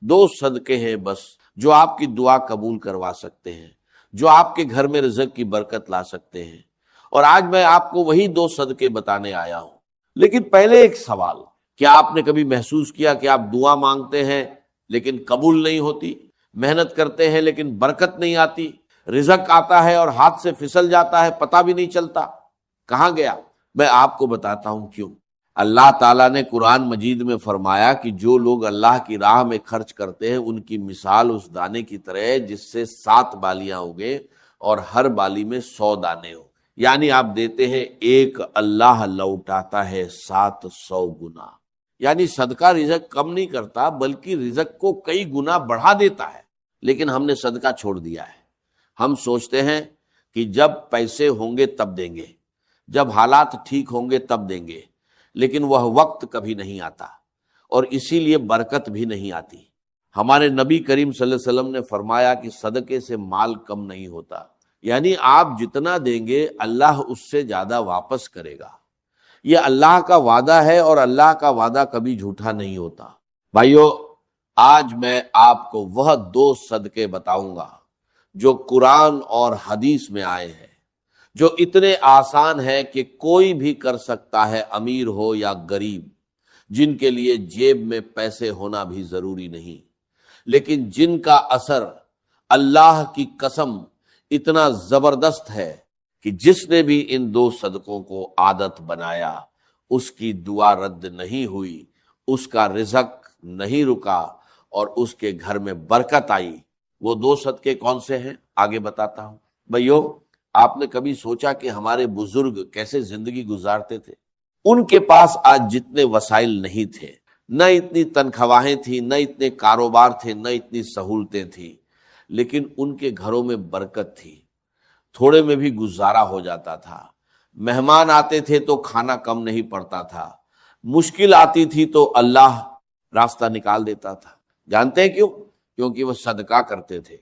دو صدقے ہیں بس جو آپ کی دعا قبول کروا سکتے ہیں، جو آپ کے گھر میں رزق کی برکت لا سکتے ہیں، اور آج میں آپ کو وہی دو صدقے بتانے آیا ہوں۔ لیکن پہلے ایک سوال، کیا آپ نے کبھی محسوس کیا کہ آپ دعا مانگتے ہیں لیکن قبول نہیں ہوتی، محنت کرتے ہیں لیکن برکت نہیں آتی، رزق آتا ہے اور ہاتھ سے پھسل جاتا ہے، پتہ بھی نہیں چلتا کہاں گیا؟ میں آپ کو بتاتا ہوں کیوں۔ اللہ تعالیٰ نے قرآن مجید میں فرمایا کہ جو لوگ اللہ کی راہ میں خرچ کرتے ہیں ان کی مثال اس دانے کی طرح ہے جس سے 7 بالیاں اگے اور ہر بالی میں 100 دانے ہو، یعنی آپ دیتے ہیں ایک، اللہ لوٹاتا ہے 700 گنا۔ یعنی صدقہ رزق کم نہیں کرتا بلکہ رزق کو کئی گنا بڑھا دیتا ہے۔ لیکن ہم نے صدقہ چھوڑ دیا ہے۔ ہم سوچتے ہیں کہ جب پیسے ہوں گے تب دیں گے، جب حالات ٹھیک ہوں گے تب دیں گے، لیکن وہ وقت کبھی نہیں آتا اور اسی لیے برکت بھی نہیں آتی۔ ہمارے نبی کریم صلی اللہ علیہ وسلم نے فرمایا کہ صدقے سے مال کم نہیں ہوتا، یعنی آپ جتنا دیں گے اللہ اس سے زیادہ واپس کرے گا۔ یہ اللہ کا وعدہ ہے اور اللہ کا وعدہ کبھی جھوٹا نہیں ہوتا۔ بھائیو، آج میں آپ کو وہ 2 صدقے بتاؤں گا جو قرآن اور حدیث میں آئے ہیں، جو اتنے آسان ہے کہ کوئی بھی کر سکتا ہے، امیر ہو یا غریب، جن کے لیے جیب میں پیسے ہونا بھی ضروری نہیں، لیکن جن کا اثر اللہ کی قسم اتنا زبردست ہے کہ جس نے بھی ان 2 صدقوں کو عادت بنایا اس کی دعا رد نہیں ہوئی، اس کا رزق نہیں رکا اور اس کے گھر میں برکت آئی۔ وہ 2 صدقے کون سے ہیں آگے بتاتا ہوں۔ بھائیو، آپ نے کبھی سوچا کہ ہمارے بزرگ کیسے زندگی گزارتے تھے؟ ان کے پاس آج جتنے وسائل نہیں تھے، نہ اتنی تنخواہیں تھیں، نہ اتنے کاروبار تھے، نہ اتنی سہولتیں تھیں، لیکن ان کے گھروں میں برکت تھی، تھوڑے میں بھی گزارا ہو جاتا تھا۔ مہمان آتے تھے تو کھانا کم نہیں پڑتا تھا، مشکل آتی تھی تو اللہ راستہ نکال دیتا تھا۔ جانتے ہیں کیوں؟ کیونکہ وہ صدقہ کرتے تھے،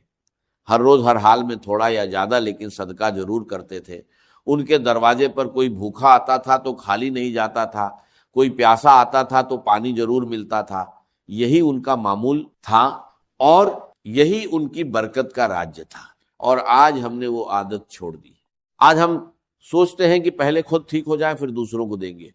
ہر روز ہر حال میں تھوڑا یا زیادہ لیکن صدقہ ضرور کرتے تھے۔ ان کے دروازے پر کوئی بھوکا آتا تھا تو خالی نہیں جاتا تھا، کوئی پیاسا آتا تھا تو پانی ضرور ملتا تھا۔ یہی ان کا معمول تھا اور یہی ان کی برکت کا راج تھا، اور آج ہم نے وہ عادت چھوڑ دی۔ آج ہم سوچتے ہیں کہ پہلے خود ٹھیک ہو جائے پھر دوسروں کو دیں گے،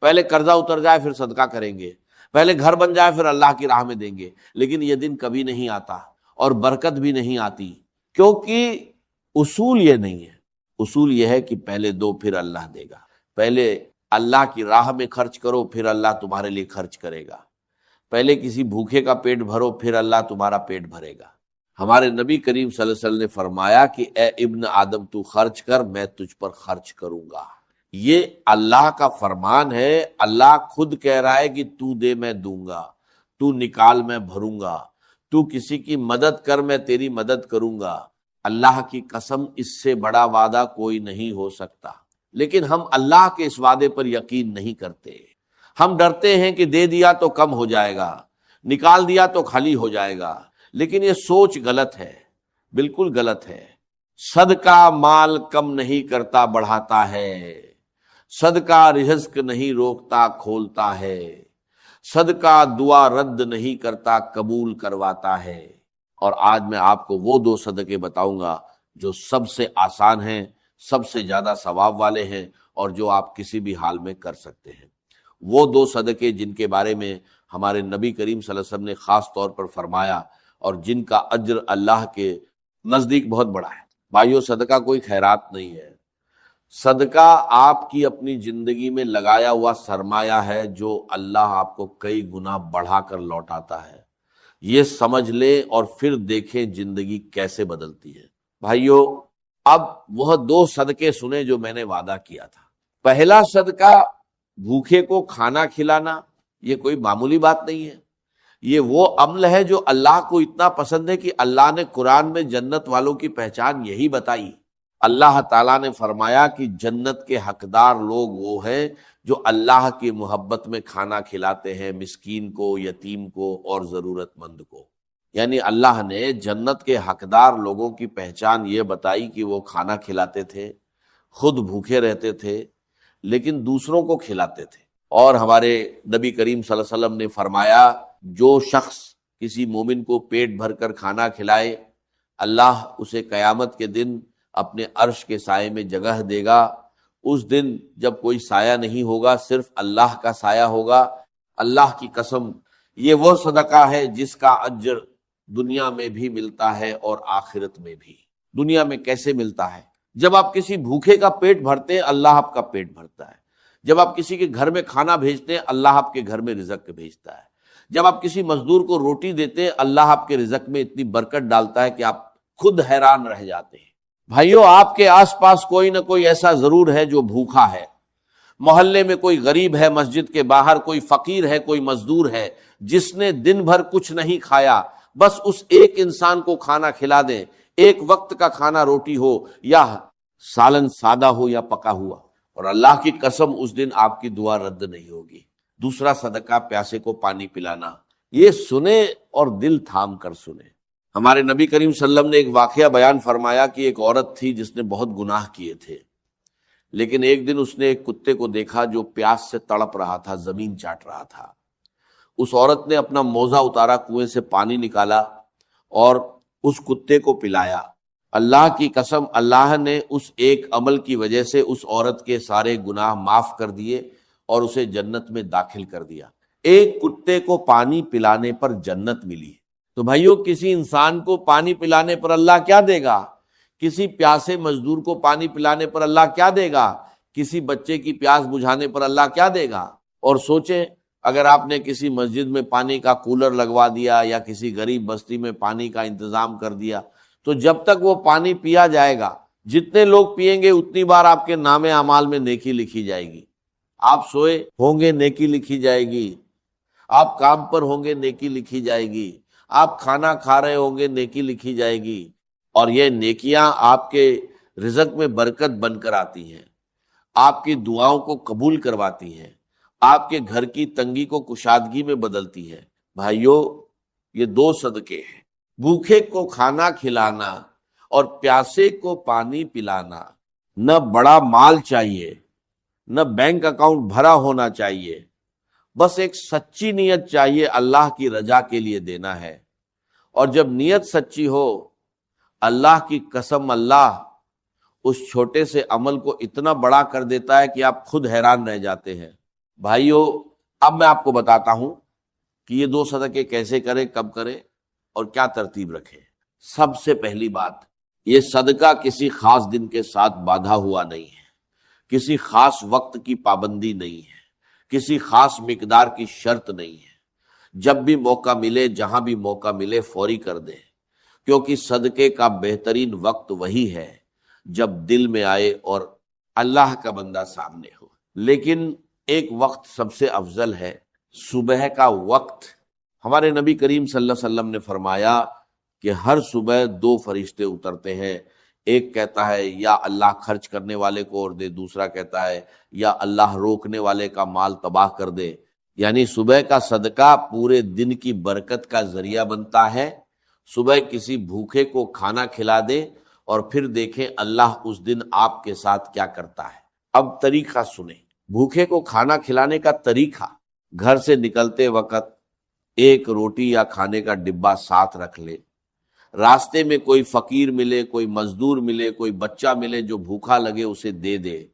پہلے قرضہ اتر جائے پھر صدقہ کریں گے، پہلے گھر بن جائے پھر اللہ کی راہ میں دیں گے، لیکن یہ دن کبھی نہیں آتا اور برکت بھی نہیں آتی، کیونکہ اصول یہ نہیں ہے۔ اصول یہ ہے کہ پہلے دو پھر اللہ دے گا، پہلے اللہ کی راہ میں خرچ کرو پھر اللہ تمہارے لیے خرچ کرے گا، پہلے کسی بھوکے کا پیٹ بھرو پھر اللہ تمہارا پیٹ بھرے گا۔ ہمارے نبی کریم صلی اللہ علیہ وسلم نے فرمایا کہ اے ابن آدم تو خرچ کر، میں تجھ پر خرچ کروں گا۔ یہ اللہ کا فرمان ہے۔ اللہ خود کہہ رہا ہے کہ تو دے میں دوں گا، تو نکال میں بھروں گا، تو کسی کی مدد کر میں تیری مدد کروں گا۔ اللہ کی قسم، اس سے بڑا وعدہ کوئی نہیں ہو سکتا، لیکن ہم اللہ کے اس وعدے پر یقین نہیں کرتے۔ ہم ڈرتے ہیں کہ دے دیا تو کم ہو جائے گا، نکال دیا تو خالی ہو جائے گا، لیکن یہ سوچ غلط ہے، بالکل غلط ہے۔ صدقہ مال کم نہیں کرتا، بڑھاتا ہے۔ صدقہ رزق نہیں روکتا، کھولتا ہے۔ صدقہ دعا رد نہیں کرتا، قبول کرواتا ہے۔ اور آج میں آپ کو وہ 2 صدقے بتاؤں گا جو سب سے آسان ہیں، سب سے زیادہ ثواب والے ہیں، اور جو آپ کسی بھی حال میں کر سکتے ہیں۔ وہ 2 صدقے جن کے بارے میں ہمارے نبی کریم صلی اللہ علیہ وسلم نے خاص طور پر فرمایا اور جن کا اجر اللہ کے نزدیک بہت بڑا ہے۔ بھائیو، صدقہ کوئی خیرات نہیں ہے، صدقہ آپ کی اپنی زندگی میں لگایا ہوا سرمایہ ہے جو اللہ آپ کو کئی گنا بڑھا کر لوٹاتا ہے۔ یہ سمجھ لیں اور پھر دیکھیں زندگی کیسے بدلتی ہے۔ بھائیو، اب وہ 2 صدقے سنیں جو میں نے وعدہ کیا تھا۔ پہلا صدقہ بھوکے کو کھانا کھلانا، یہ کوئی معمولی بات نہیں ہے، یہ وہ عمل ہے جو اللہ کو اتنا پسند ہے کہ اللہ نے قرآن میں جنت والوں کی پہچان یہی بتائی۔ اللہ تعالیٰ نے فرمایا کہ جنت کے حقدار لوگ وہ ہیں جو اللہ کی محبت میں کھانا کھلاتے ہیں، مسکین کو، یتیم کو اور ضرورت مند کو۔ یعنی اللہ نے جنت کے حقدار لوگوں کی پہچان یہ بتائی کہ وہ کھانا کھلاتے تھے، خود بھوکے رہتے تھے لیکن دوسروں کو کھلاتے تھے۔ اور ہمارے نبی کریم صلی اللہ علیہ وسلم نے فرمایا جو شخص کسی مومن کو پیٹ بھر کر کھانا کھلائے، اللہ اسے قیامت کے دن اپنے عرش کے سائے میں جگہ دے گا۔ اس دن جب کوئی سایہ نہیں ہوگا، صرف اللہ کا سایہ ہوگا۔ اللہ کی قسم، یہ وہ صدقہ ہے جس کا اجر دنیا میں بھی ملتا ہے اور آخرت میں بھی۔ دنیا میں کیسے ملتا ہے؟ جب آپ کسی بھوکے کا پیٹ بھرتے ہیں، اللہ آپ کا پیٹ بھرتا ہے۔ جب آپ کسی کے گھر میں کھانا بھیجتے ہیں، اللہ آپ کے گھر میں رزق بھیجتا ہے۔ جب آپ کسی مزدور کو روٹی دیتے ہیں، اللہ آپ کے رزق میں اتنی برکت ڈالتا ہے کہ آپ خود حیران رہ جاتے ہیں۔ بھائیو، آپ کے آس پاس کوئی نہ کوئی ایسا ضرور ہے جو بھوکا ہے۔ محلے میں کوئی غریب ہے، مسجد کے باہر کوئی فقیر ہے، کوئی مزدور ہے جس نے دن بھر کچھ نہیں کھایا۔ بس اس ایک انسان کو کھانا کھلا دیں، ایک وقت کا کھانا، روٹی ہو یا سالن سادہ ہو یا پکا ہوا، اور اللہ کی قسم اس دن آپ کی دعا رد نہیں ہوگی۔ دوسرا صدقہ پیاسے کو پانی پلانا۔ یہ سنیں اور دل تھام کر سنیں۔ ہمارے نبی کریم صلی اللہ علیہ وسلم نے ایک واقعہ بیان فرمایا کہ ایک عورت تھی جس نے بہت گناہ کیے تھے، لیکن ایک دن اس نے ایک کتے کو دیکھا جو پیاس سے تڑپ رہا تھا، زمین چاٹ رہا تھا۔ اس عورت نے اپنا موزہ اتارا، کنویں سے پانی نکالا اور اس کتے کو پلایا۔ اللہ کی قسم، اللہ نے اس ایک عمل کی وجہ سے اس عورت کے سارے گناہ معاف کر دیے اور اسے جنت میں داخل کر دیا۔ ایک کتے کو پانی پلانے پر جنت ملی۔ تو بھائیو، کسی انسان کو پانی پلانے پر اللہ کیا دے گا؟ کسی پیاسے مزدور کو پانی پلانے پر اللہ کیا دے گا؟ کسی بچے کی پیاس بجھانے پر اللہ کیا دے گا؟ اور سوچیں، اگر آپ نے کسی مسجد میں پانی کا کولر لگوا دیا یا کسی غریب بستی میں پانی کا انتظام کر دیا، تو جب تک وہ پانی پیا جائے گا، جتنے لوگ پیئیں گے اتنی بار آپ کے نام اعمال میں نیکی لکھی جائے گی۔ آپ سوئے ہوں گے، نیکی لکھی جائے گی۔ آپ کام پر ہوں گے، نیکی لکھی جائے گی۔ آپ کھانا کھا رہے ہوں گے، نیکی لکھی جائے گی۔ اور یہ نیکیاں آپ کے رزق میں برکت بن کر آتی ہیں، آپ کی دعاؤں کو قبول کرواتی ہیں، آپ کے گھر کی تنگی کو کشادگی میں بدلتی ہے۔ بھائیو، یہ دو صدقے ہیں، بھوکے کو کھانا کھلانا اور پیاسے کو پانی پلانا۔ نہ بڑا مال چاہیے، نہ بینک اکاؤنٹ بھرا ہونا چاہیے، بس ایک سچی نیت چاہیے، اللہ کی رضا کے لیے دینا ہے۔ اور جب نیت سچی ہو، اللہ کی قسم، اللہ اس چھوٹے سے عمل کو اتنا بڑا کر دیتا ہے کہ آپ خود حیران رہ جاتے ہیں۔ بھائیو، اب میں آپ کو بتاتا ہوں کہ یہ دو صدقے کیسے کریں، کب کریں اور کیا ترتیب رکھیں۔ سب سے پہلی بات، یہ صدقہ کسی خاص دن کے ساتھ باندھا ہوا نہیں ہے، کسی خاص وقت کی پابندی نہیں ہے، کسی خاص مقدار کی شرط نہیں ہے۔ جب بھی موقع ملے، جہاں بھی موقع ملے، فوری کر دیں، کیونکہ صدقے کا بہترین وقت وہی ہے جب دل میں آئے اور اللہ کا بندہ سامنے ہو۔ لیکن ایک وقت سب سے افضل ہے، صبح کا وقت۔ ہمارے نبی کریم صلی اللہ علیہ وسلم نے فرمایا کہ ہر صبح دو فرشتے اترتے ہیں، ایک کہتا ہے یا اللہ خرچ کرنے والے کو اور دے، دوسرا کہتا ہے یا اللہ روکنے والے کا مال تباہ کر دے۔ یعنی صبح کا صدقہ پورے دن کی برکت کا ذریعہ بنتا ہے۔ صبح کسی بھوکے کو کھانا کھلا دیں اور پھر دیکھیں اللہ اس دن آپ کے ساتھ کیا کرتا ہے۔ اب طریقہ سنیں، بھوکے کو کھانا کھلانے کا طریقہ: گھر سے نکلتے وقت ایک روٹی یا کھانے کا ڈبہ ساتھ رکھ لے، راستے میں کوئی فقیر ملے، کوئی مزدور ملے، کوئی بچہ ملے جو بھوکا لگے، اسے دے دے،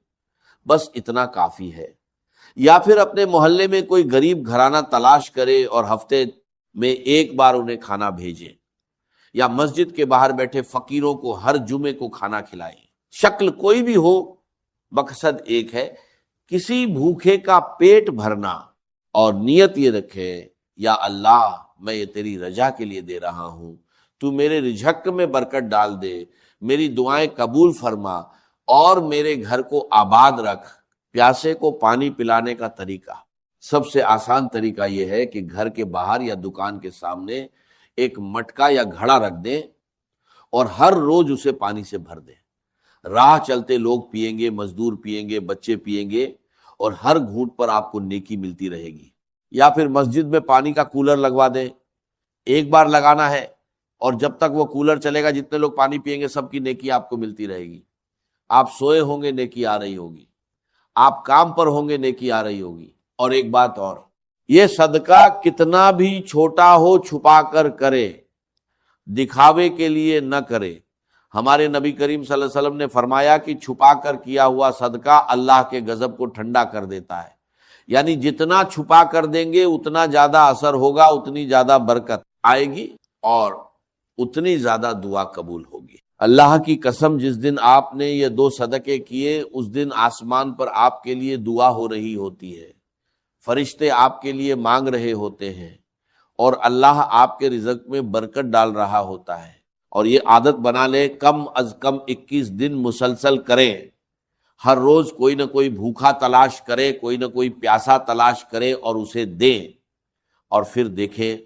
بس اتنا کافی ہے۔ یا پھر اپنے محلے میں کوئی غریب گھرانہ تلاش کرے اور ہفتے میں ایک بار انہیں کھانا بھیجے، یا مسجد کے باہر بیٹھے فقیروں کو ہر جمعے کو کھانا کھلائیں۔ شکل کوئی بھی ہو، مقصد ایک ہے، کسی بھوکے کا پیٹ بھرنا، اور نیت یہ رکھے، یا اللہ میں یہ تیری رضا کے لیے دے رہا ہوں، تو میرے رزق میں برکت ڈال دے، میری دعائیں قبول فرما اور میرے گھر کو آباد رکھ۔ پیاسے کو پانی پلانے کا طریقہ: سب سے آسان طریقہ یہ ہے کہ گھر کے باہر یا دکان کے سامنے ایک مٹکا یا گھڑا رکھ دیں اور ہر روز اسے پانی سے بھر دیں۔ راہ چلتے لوگ پیئیں گے، مزدور پیئیں گے، بچے پیئیں گے، اور ہر گھونٹ پر آپ کو نیکی ملتی رہے گی۔ یا پھر مسجد میں پانی کا کولر لگوا دیں، ایک بار لگانا ہے اور جب تک وہ کولر چلے گا جتنے لوگ پانی پیئیں گے سب کی نیکی آپ کو ملتی رہے گی۔ آپ سوئے ہوں گے، نیکی آ رہی ہوگی، آپ کام پر ہوں گے، نیکی آ رہی ہوگی۔ اور ایک بات اور، یہ صدقہ کتنا بھی چھوٹا ہو چھپا کر کرے، دکھاوے کے لیے نہ کرے۔ ہمارے نبی کریم صلی اللہ علیہ وسلم نے فرمایا کہ چھپا کر کیا ہوا صدقہ اللہ کے غضب کو ٹھنڈا کر دیتا ہے، یعنی جتنا چھپا کر دیں گے اتنا زیادہ اثر ہوگا، اتنی زیادہ برکت آئے گی اور اتنی زیادہ دعا قبول ہوگی۔ اللہ کی قسم، جس دن آپ نے یہ 2 صدقے کیے اس دن آسمان پر آپ کے لیے دعا ہو رہی ہوتی ہے، فرشتے آپ کے لیے مانگ رہے ہوتے ہیں، اور اللہ آپ کے رزق میں برکت ڈال رہا ہوتا ہے۔ اور یہ عادت بنا لے، کم از کم 21 دن مسلسل کریں، ہر روز کوئی نہ کوئی بھوکا تلاش کرے، کوئی نہ کوئی پیاسا تلاش کرے اور اسے دیں، اور پھر دیکھیں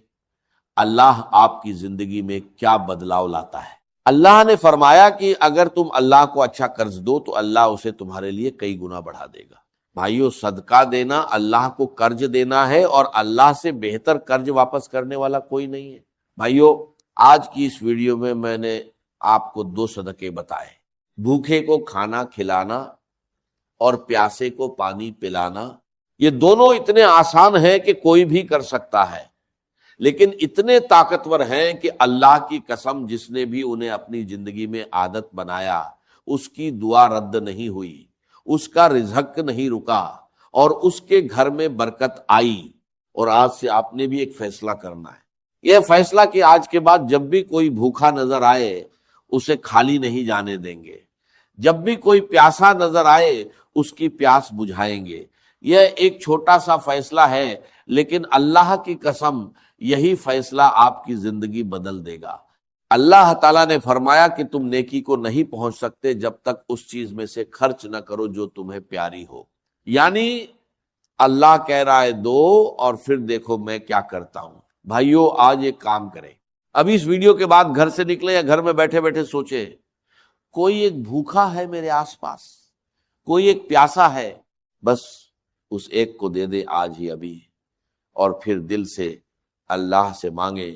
اللہ آپ کی زندگی میں کیا بدلاؤ لاتا ہے۔ اللہ نے فرمایا کہ اگر تم اللہ کو اچھا قرض دو تو اللہ اسے تمہارے لیے کئی گنا بڑھا دے گا۔ بھائیو، صدقہ دینا اللہ کو قرض دینا ہے، اور اللہ سے بہتر قرض واپس کرنے والا کوئی نہیں ہے۔ بھائیو، آج کی اس ویڈیو میں میں نے آپ کو 2 صدقے بتائے، بھوکے کو کھانا کھلانا اور پیاسے کو پانی پلانا۔ یہ دونوں اتنے آسان ہیں کہ کوئی بھی کر سکتا ہے، لیکن اتنے طاقتور ہیں کہ اللہ کی قسم جس نے بھی انہیں اپنی زندگی میں عادت بنایا اس کی دعا رد نہیں ہوئی، اس کا رزق نہیں رکا، اور اس کے گھر میں برکت آئی۔ اور آج سے آپ نے بھی ایک فیصلہ کرنا ہے، یہ فیصلہ کہ آج کے بعد جب بھی کوئی بھوکا نظر آئے اسے خالی نہیں جانے دیں گے، جب بھی کوئی پیاسا نظر آئے اس کی پیاس بجھائیں گے۔ یہ ایک چھوٹا سا فیصلہ ہے، لیکن اللہ کی قسم یہی فیصلہ آپ کی زندگی بدل دے گا۔ اللہ تعالیٰ نے فرمایا کہ تم نیکی کو نہیں پہنچ سکتے جب تک اس چیز میں سے خرچ نہ کرو جو تمہیں پیاری ہو، یعنی اللہ کہہ رہا ہے دو اور پھر دیکھو میں کیا کرتا ہوں۔ بھائیو، آج ایک کام کریں، ابھی اس ویڈیو کے بعد گھر سے نکلے یا گھر میں بیٹھے بیٹھے سوچے کوئی ایک بھوکا ہے میرے آس پاس، کوئی ایک پیاسا ہے، بس اس ایک کو دے دے آج ہی ابھی، اور پھر دل سے اللہ سے مانگے،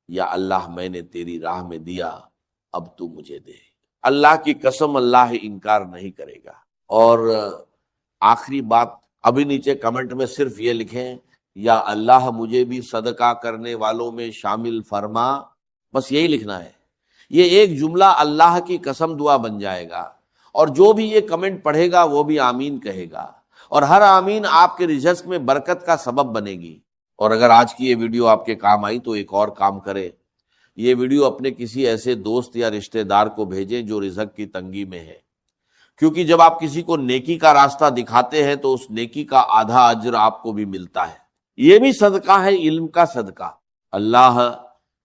یا اللہ میں نے تیری راہ میں دیا، اب تو مجھے دے۔ اللہ کی قسم اللہ انکار نہیں کرے گا۔ اور آخری بات، ابھی نیچے کمنٹ میں صرف یہ لکھیں، یا اللہ مجھے بھی صدقہ کرنے والوں میں شامل فرما، بس یہی لکھنا ہے۔ یہ ایک جملہ اللہ کی قسم دعا بن جائے گا، اور جو بھی یہ کمنٹ پڑھے گا وہ بھی آمین کہے گا، اور ہر آمین آپ کے رزق میں برکت کا سبب بنے گی۔ اور اگر آج کی یہ ویڈیو آپ کے کام آئی تو ایک اور کام کرے، یہ ویڈیو اپنے کسی ایسے دوست یا رشتہ دار کو بھیجیں جو رزق کی تنگی میں ہے، کیونکہ جب آپ کسی کو نیکی کا راستہ دکھاتے ہیں تو اس نیکی کا آدھا اجر آپ کو بھی ملتا ہے۔ یہ بھی صدقہ ہے، علم کا صدقہ۔ اللہ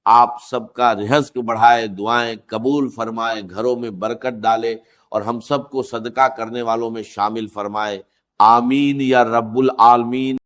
آپ سب کا رزق بڑھائے، دعائیں قبول فرمائے، گھروں میں برکت ڈالے، اور ہم سب کو صدقہ کرنے والوں میں شامل فرمائے۔ آمین یا رب العالمین۔